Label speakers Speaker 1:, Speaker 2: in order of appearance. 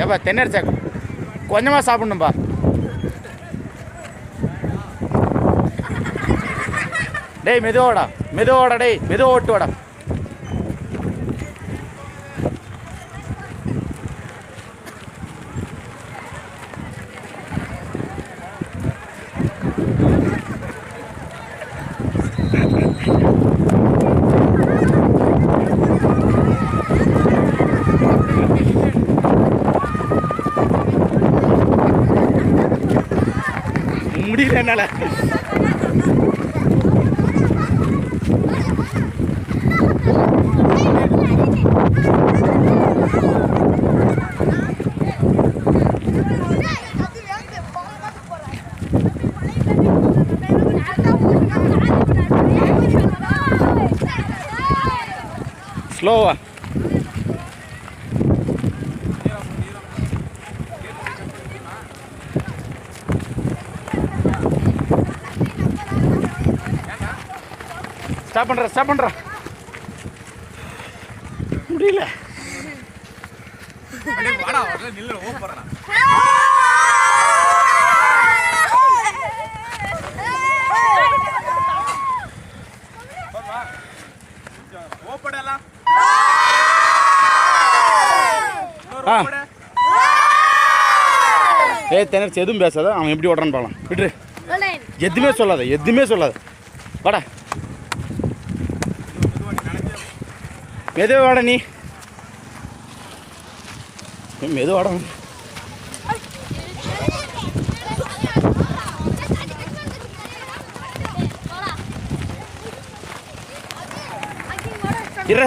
Speaker 1: ஏப்பா தென்னர் சாக்கு கொஞ்சமாக சாப்பிட்ணும்பா. டேய் மெதுவாடா மெதுவாடா, டேய் மெதுவா ஓட்டு வாடா. முடியல என்னால. ஸ்லோவா ஸ்டாப் பண்ணுறா முடியல. தெனர்ச்சி எதுவும் பேசாத, அவன் எப்படி ஓடுறான்னு பார்க்கலாம். விட்டுரு, எதுவுமே சொல்லாத வாடா. மெதுவாக வாடா, நீ மெதுவாடா. இரு